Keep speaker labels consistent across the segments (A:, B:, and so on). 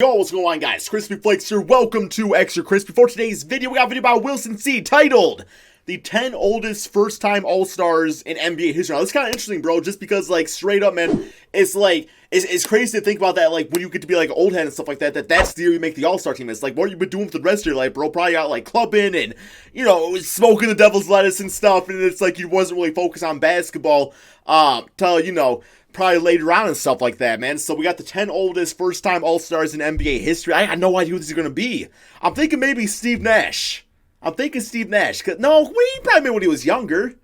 A: Yo, what's going on, guys? Crispy Flakes here. Welcome to Extra Crispy. For today's video, we got a video about Wilson C. titled The 10 Oldest First-Time All-Stars in NBA History. Now, this is kind of interesting, bro, just because, like, straight up, man, it's like, it's crazy to think about that, like, when you get to be, like, old head and stuff like that, that's the year you make the All-Star team. It's like, what you've been doing for the rest of your life, bro? Probably out, like, clubbing and, you know, smoking the devil's lettuce and stuff, and it's like you wasn't really focused on basketball, till, you know, probably later on and stuff like that, man. So we got the 10 oldest first-time All-Stars in NBA history. I got no idea who this is going to be. I'm thinking maybe Steve Nash. No, he probably made when he was younger.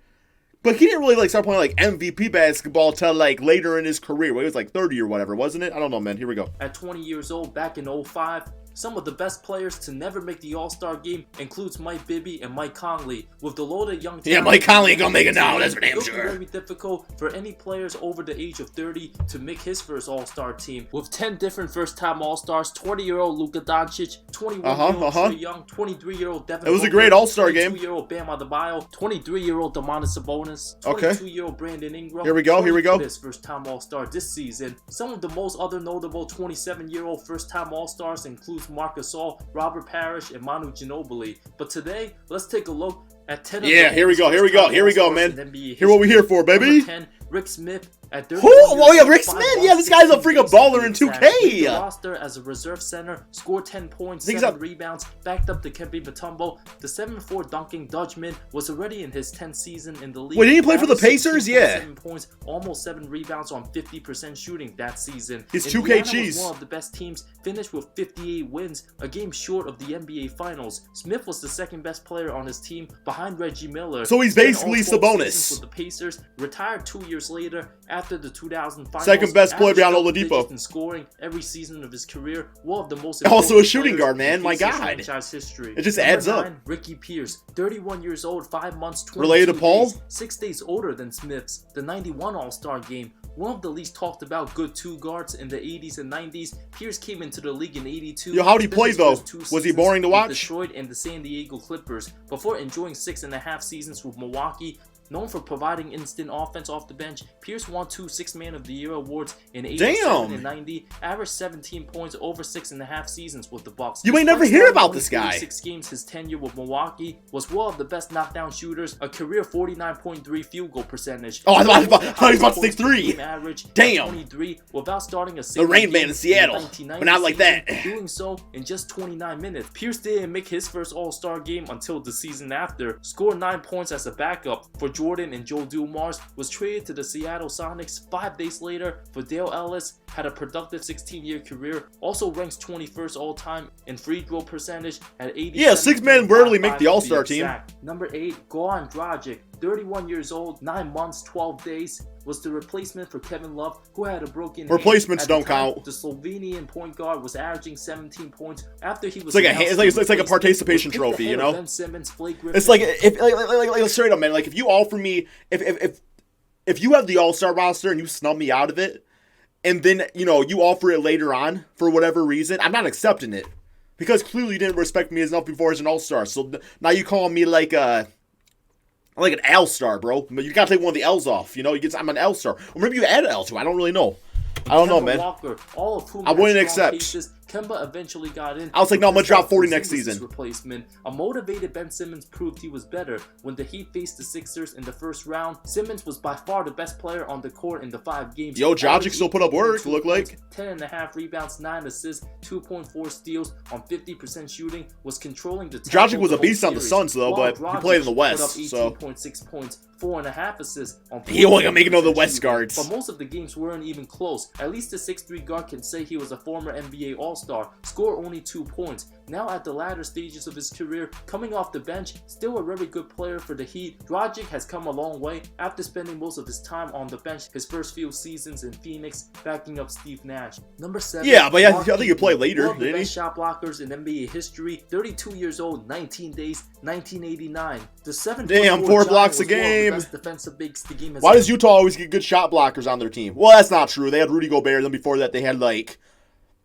A: But he didn't really, like, start playing, like, MVP basketball till, like, later in his career. When he was, like, 30 or whatever, wasn't it? I don't know, man. Here we go.
B: At 20 years old, back in 05, some of the best players to never make the All-Star game includes Mike Bibby and Mike Conley. With the loaded young talent,
A: yeah, Mike Conley ain't gonna make it now, that's for damn sure.
B: It will be very difficult for any players over the age of 30 to make his first All-Star team. With 10 different first-time All-Stars, 20-year-old Luka Doncic, 21-year-old Trae Young, 23-year-old Devin
A: It was
B: Booker,
A: a great All-Star game.
B: 22-year-old Bam Adebayo, 23-year-old Domantas Sabonis, 22-year-old Brandon Ingram.
A: Here we go.
B: This first-time All-Star this season. Some of the most other notable 27-year-old first-time All-Stars includes Marc Gasol, Robert Parrish, and Manu Ginobili. But today, let's take a look at 10 of
A: Yeah, here we go, man. Hear what we here for, baby.
B: Number 10, Rick Smith at 30.
A: Oh, yeah, Rick Smith. Yeah, this guy's a freaking baller in 2K.
B: The roster as a reserve center, scored 10 points, 7 rebounds, backed up Dikembe Mutombo. The 7'4" dunking Dutchman was already in his 10th season in the league.
A: Wait, didn't he play for the Pacers? Yeah.
B: 7 points, almost 7 rebounds on 50% shooting that season.
A: He's 2K cheese.
B: Was one of the best teams, finished with 58 wins, a game short of the NBA Finals. Smith was the second best player on his team, behind Reggie Miller.
A: So he's basically Sabonis.
B: With the Pacers, retired 2 years later after the 2000 Finals.
A: Second best player behind Oladipo.
B: In scoring every season of his career, one of the most
A: also a shooting guard, man. My God,
B: franchise history.
A: It just adds up.
B: Ricky Pierce, 31 years old, 5 months, 22
A: related to Paul,
B: days, 6 days older than Smith's. The 91 All-Star game. One of the least talked about good two guards in the 80s and 90s. Pierce came into the league in 82.
A: Yo, how'd he play though? Was he boring to watch?
B: Detroit and the San Diego Clippers before enjoying 6.5 seasons with Milwaukee. Known for providing instant offense off the bench, Pierce won 2 Sixth Man of the Year awards in 87 and 90, averaged 17 points over 6.5 seasons with the Bucks.
A: You may never hear about this guy.
B: 6 games his tenure with Milwaukee, was one of the best knockdown shooters, a career 49.3 field goal percentage.
A: Oh, I thought he was about to take 3.
B: Average,
A: damn.
B: 23 without starting a
A: the Rain Man in Seattle, but not like that.
B: Doing so in just 29 minutes. Pierce didn't make his first All-Star game until the season after. Scored 9 points as a backup for Jordan and Joe Dumars, was traded to the Seattle Sonics 5 days later for Dale Ellis, had a productive 16-year career, also ranks 21st all-time in free throw percentage at 80.
A: Yeah, 6 men rarely make the All-Star team.
B: Number 8, Goran Dragic, 31 years old, 9 months, 12 days, was the replacement for Kevin Love, who had a broken
A: replacements don't count.
B: The Slovenian point guard was averaging 17 points after he was.
A: It's like a participation trophy, you know.
B: Ben Simmons, Blake Griffin.
A: It's like like straight up, man. Like if you offer me, if you have the All-Star roster and you snub me out of it, and then you know you offer it later on for whatever reason, I'm not accepting it because clearly you didn't respect me enough before as an All-Star. So now you calling me like an L-star, bro. You gotta take one of the L's off, you know? I'm an L-star. Or maybe you add an L to it. I don't really know. I don't know, man.
B: Walker, all of whom
A: I wouldn't accept.
B: Cases, Kemba eventually got in.
A: I was like, no, I'm gonna drop 40 next season.
B: Replacement. A motivated Ben Simmons proved he was better when the Heat faced the Sixers in the first round. Simmons was by far the best player on the court in the 5 games.
A: Yo, Dragic still put up work, look like.
B: 10.5 rebounds, 9 assists, 2.4 steals on 50% shooting. Was controlling the.
A: Dragic was a beast on the Suns though, but he played in the West, so.
B: 18.6 points, 4.5 assists on.
A: He wasn't gonna make it on the West guards.
B: But most of the games weren't even close. At least the 6'3" guard can say he was a former NBA All-Star. Scored only 2 points. Now at the latter stages of his career, coming off the bench, still a very good player for the Heat. Dragic has come a long way after spending most of his time on the bench his first few seasons in Phoenix, backing up Steve Nash. Number 7.
A: Yeah, but I think he played later,
B: didn't he? One of the best shot blockers in NBA history. 32 years old, 19 days, 1989. The 7.
A: Damn, 4 blocks a game.
B: Best defensive bigs the game has.
A: Why does Utah always get good shot blockers on their team? Well, that's not true. They had Rudy Gobert, then before that they had like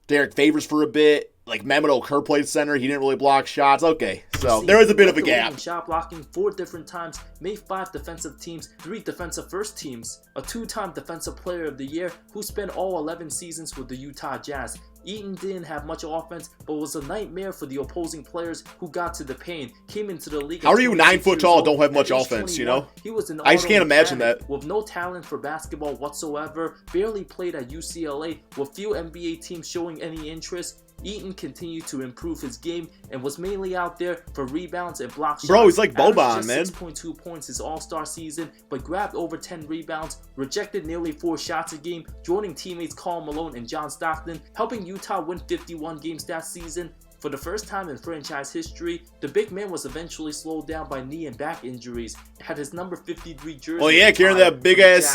A: Derek Favors for a bit. Like Mehmet Okur played center. He didn't really block shots. Okay, so there is a bit of a gap.
B: Shot blocking 4 different times, made 5 defensive teams, 3 defensive first teams, a 2-time defensive player of the year who spent all 11 seasons with the Utah Jazz. Eaton didn't have much offense, but was a nightmare for the opposing players who got to the paint. Came into the league.
A: How are you 9 foot tall, don't have much offense, you know?
B: He was an
A: I just can't imagine that.
B: With no talent for basketball whatsoever, barely played at UCLA, with few NBA teams showing any interest. Eaton continued to improve his game and was mainly out there for rebounds and block shots.
A: Bro, he's like Boban, man.
B: 6.2 points his all-star season, but grabbed over 10 rebounds, rejected nearly 4 shots a game, joining teammates Karl Malone and John Stockton, helping Utah win 51 games that season. For the first time in franchise history, the big man was eventually slowed down by knee and back injuries. Had his number 53 jersey.
A: Oh yeah, carrying that big ass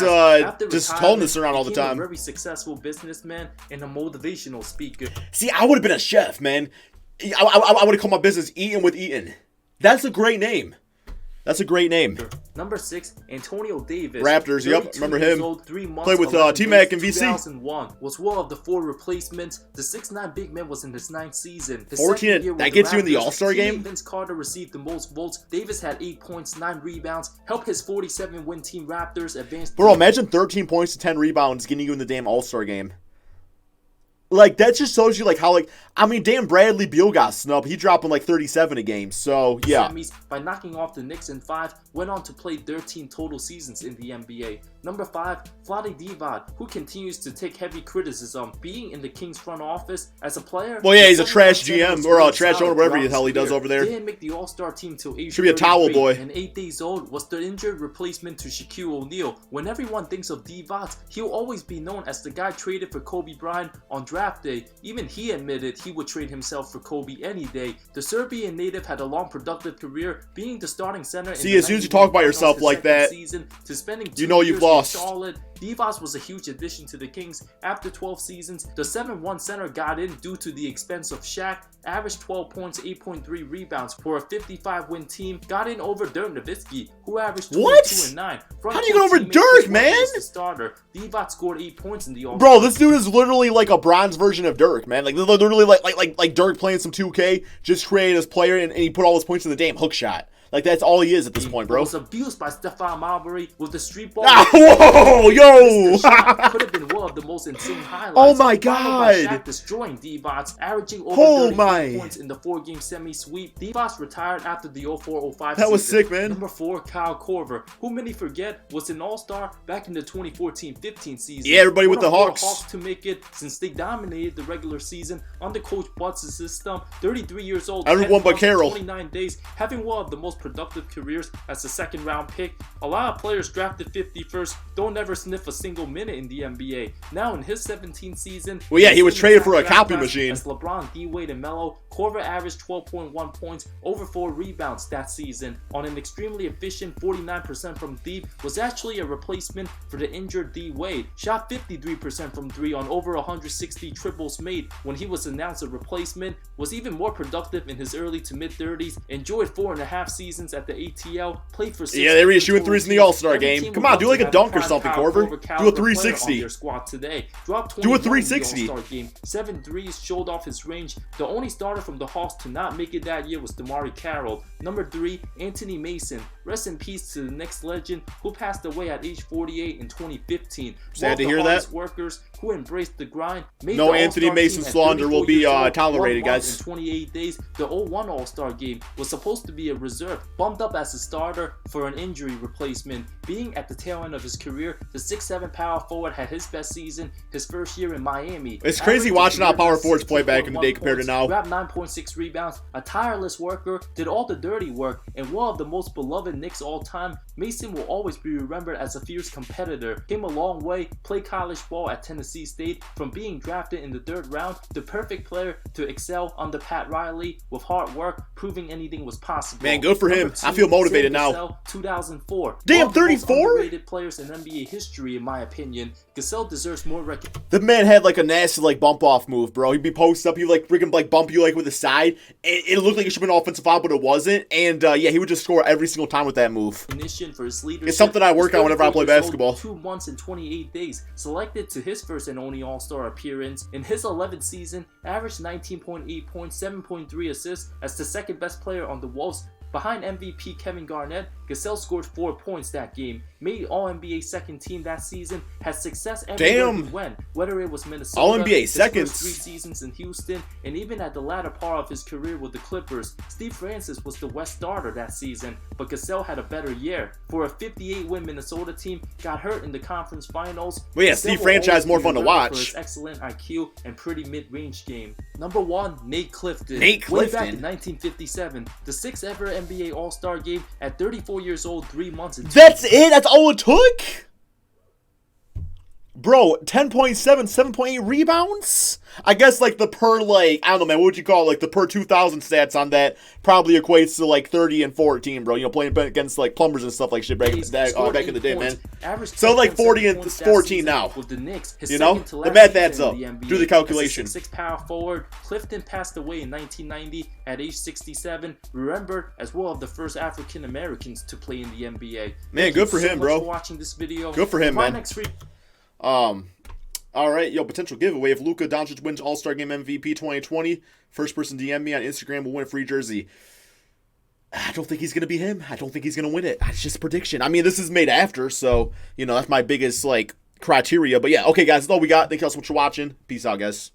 A: just tallness around all the time.
B: A very successful businessman and a motivational speaker.
A: See, I would have been a chef, man. I would have called my business Eating with Eaton. That's a great name. That's a great name.
B: Number 6, Antonio Davis.
A: Raptors, yep, remember him.
B: Old, 3 months,
A: played with T-Mac and VC.
B: 2001 was one of the 4 replacements. The 6'9" big man was in his 9th season. His
A: 14, that gets you in the All-Star game?
B: Vince Carter received the most votes. Davis had 8 points, 9 rebounds, helped his 47-win team Raptors advance.
A: Bro, imagine 13 points to 10 rebounds getting you in the damn All-Star game. Like, that just shows you, like, how, like, I mean, damn, Bradley Beal got snubbed. He dropped in, like, 37 a game, so, yeah.
B: Semis by knocking off the Knicks in 5, went on to play 13 total seasons in the NBA. Number 5, Vlade Divac, who continues to take heavy criticism, being in the Kings front office as a player.
A: Well, yeah, he's a trash GM, or a trash owner, whatever the hell he does over there.
B: Didn't make the All-Star team till age
A: Should be a towel boy.
B: And 8 days old, was the injured replacement to Shaquille O'Neal. When everyone thinks of Divac, he'll always be known as the guy traded for Kobe Bryant on draft day. Even he admitted he would trade himself for Kobe any day. The Serbian native had a long, productive career, being the starting center.
A: See, as soon as you talk about yourself like that,
B: season, to spending 2
A: you know you've lost.
B: Charlotte. Divac was a huge addition to the Kings. After 12 seasons, the 7-1 center got in due to the expense of Shaq, averaged 12 points, 8.3 rebounds for a 55-win team, got in over Dirk Nowitzki, who averaged 22 and 9.
A: How do you get over Dirk, man?
B: The starter. Divac scored 8 points in the All-Star.
A: Bro, this dude is literally like a bronze version of Dirk, man. Like literally like Dirk playing some 2K, just created his player and he put all his points in the damn hook shot. Like, that's all he is at this point, bro.
B: Was abused by Stephon Marbury with the street ball.
A: Ah, whoa, yo!
B: Could have been one of the most insane highlights.
A: Oh my god!
B: Shaq destroying Divac, averaging over 30 points in the 4-game semi-sweep. Divac retired after the 04-05 season.
A: That was sick, man.
B: Number 4, Kyle Korver, who many forget was an All-Star back in the 2014-15 season.
A: Yeah, everybody with the Hawks.
B: Hawks to make it since they dominated the regular season under Coach Butts' system. 33 years old.
A: Everyone but Carroll.
B: 29 days, having one of the most productive careers as a 2nd-round pick. A lot of players drafted 51st don't ever sniff a single minute in the NBA. Now in his 17th season,
A: well, yeah, he was traded for a copy machine.
B: As LeBron, D-Wade, and Melo, Korver averaged 12.1 points, over 4 rebounds that season. On an extremely efficient 49% from deep, was actually a replacement for the injured D-Wade. Shot 53% from 3 on over 160 triples made when he was announced a replacement. Was even more productive in his early to mid-30s. Enjoyed 4.5 seasons at the ATL. Played for 6.
A: Yeah, they were shooting threes in the All-Star game. Come on, do like a dunk or something, Korver. Do a 360.
B: Their squad today. Dropped
A: do a 360.
B: In the All-Star game. 7 threes, showed off his range. The only starter from the Hawks to not make it that year was DeMar Carroll. Number 3, Anthony Mason. Rest in peace to the next legend who passed away at age 48 in 2015.
A: Sad to hear that.
B: Workers who embraced the grind.
A: No Anthony Mason slander will be tolerated, guys.
B: In 28 days, the 01 All-Star game was supposed to be a reserve, bumped up as a starter for an injury replacement. Being at the tail end of his career, the 6'7" power forward had his best season his first year in Miami.
A: It's crazy watching how power forwards play back in the day compared to now.
B: Grabbed 9.6 rebounds, a tireless worker, did all the dirty work, and one of the most beloved Knicks all time. Mason will always be remembered as a fierce competitor. Came a long way, played college ball at Tennessee State, from being drafted in the 3rd round, the perfect player to excel under Pat Riley with hard work, proving anything was possible.
A: Man, good for him. I feel motivated now.
B: 2004.
A: Damn, 34?
B: Underrated players in NBA history, in my opinion. Gasol deserves more recognition.
A: The man had like a nasty like bump off move, bro. He'd be posted up, he'd like freaking like bump you like with the side. It looked like it should have been an offensive foul, but it wasn't. And yeah, he would just score every single time with that move.
B: For his leadership.
A: It's something I work on whenever I play basketball.
B: 2 months and 28 days. Selected to his first and only All-Star appearance. In his 11th season, averaged 19.8 points, 7.3 assists as the 2nd best player on the Wolves. Behind MVP Kevin Garnett, Gasol scored 4 points that game. made All-NBA second team that season, had success everywhere he went, whether it was Minnesota,
A: All-NBA
B: his
A: seconds.
B: first 3 seasons in Houston, and even at the latter part of his career with the Clippers. Steve Francis was the West starter that season, but Gasol had a better year. For a 58-win Minnesota team, got hurt in the conference finals.
A: Well, yeah, Steve Franchise more fun to watch.
B: For his excellent IQ and pretty mid-range game. Number 1, Nate Clifton.
A: Nate Clifton.
B: Way back in 1957, the 6th ever NBA All-Star game at 34 years old, 3 months into
A: That's it? That's all it took? Bro, 10.7, 7.8 rebounds? I guess, like, the per, like, I don't know, man, what would you call it? Like, the per 2,000 stats on that probably equates to, like, 30 and 14, bro. You know, playing against, like, plumbers and stuff like shit back in the day, man. So, like, 40 and 14 now.
B: With the Knicks,
A: you know? The math adds up. Do the calculation.
B: 6 power forward. Clifton passed away in 1990 at age 67. Remembered as one of the first African Americans to play in the NBA.
A: Man, good for him, bro.
B: For watching this video.
A: Good for him, man.
B: Next week.
A: All right, yo, potential giveaway. If Luka Doncic wins All-Star Game MVP 2020, first person DM me on Instagram will win a free jersey. I don't think he's going to be him. I don't think he's going to win it. It's just a prediction. I mean, this is made after, so, you know, that's my biggest, like, criteria. But yeah, okay, guys, that's all we got. Thank you all so much for watching. Peace out, guys.